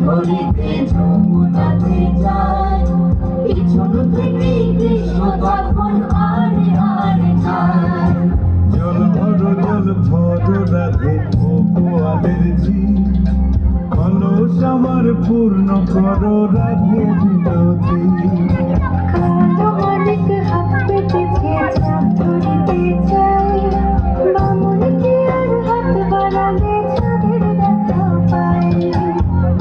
ধরিতে যমুনাতে যায়, পিছন থেকে কৃষ্ণ তখন আরে আরে যায়। জল ভর রাধে ও গোয়ালের ঝি, কলস আমার পূর্ণ করো রাধে বিনতি। কালো অনেক হাত পেতেছে চাপ ধরিতে চাই, বামনকে আর হাত বাড়ালে চাঁদের দেখা পাই।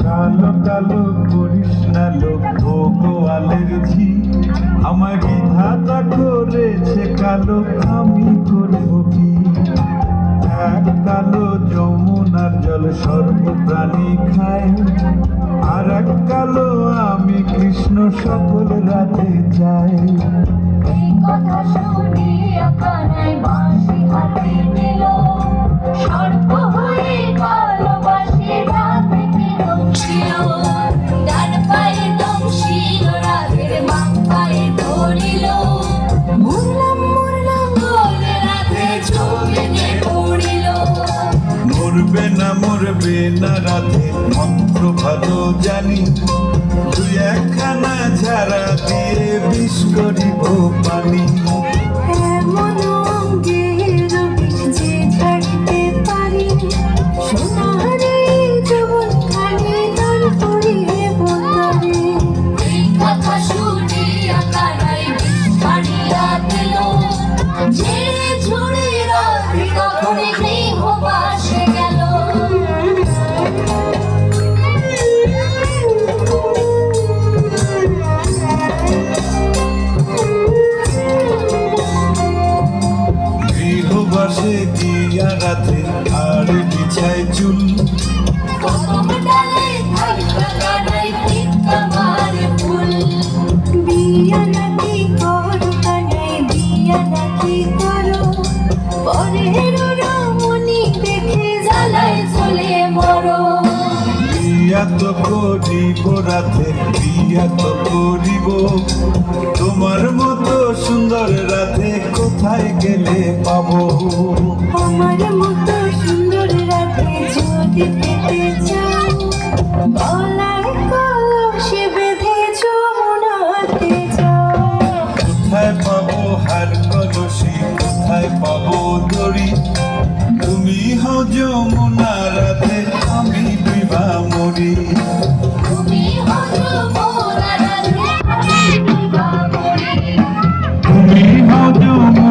কালো কালো করিস না লোক ও গোয়ালের ঝি, আমায় বিধাতা করেছে কালো, আমি করব কি? এক কালো যমুনার জল সর্বপ্রাণী খায়, আর এক কালো আমি কৃষ্ণ সকল রাতে যাই। এই কথা শুনিয়া কানাই বাঁশি হাতে নিল, সর্প হয়ে কালো বাঁশি রাতে ছিল। ডান পায়ে দম ছিল রাধের, বাম পায়ে ধরিল, মুরলাম মুরলাম বলে রাধে জমিনে পড়িল। মরবে না রাধে মন্ত্র ভালো জানি, তুই একখানা ঝাড়া দিয়ে বিষ করিব পানি। এমন অঙ্গের বিষ যে ছাড়তে পারি, সোনারে জীবনখানি দান করিয়ে বন্ধনে। এই কথা শুনিয়া কানাই বিষ ছাড়িয়া দিল, ঝেড়ে ঝুড়ে রাধে তখন গৃহবাসে গেল। গৃহবাসে গিয়া রাধে আর বিছায় চুল, কদম ডালে থাইকা কানাই ফিক্কা মারে ফুল। বিয়া নাকি করো কানাই, বিয়া নাকি করো, পরের রমণী দেখে জ্বালায় জ্বলে মরো। বিয়া তো করিব রাধে, বিয়া তো করিব, তোমার মতো সুন্দর রাধে কোথায় গেলে পাবো? আমার মতো সুন্দর রাধে যদি পেতে চাও, গলায় কলসে বেঁধে যমুনাতে যাও। কোথায় পাবো হার কলসি, কোথায় পাবো দড়ি, তুমি হও যমুনা রাধে, আমি বিভা মরি। তুমি হলো মোরা রাধে, আমি বিভা মরি। তুমি হও যমুনা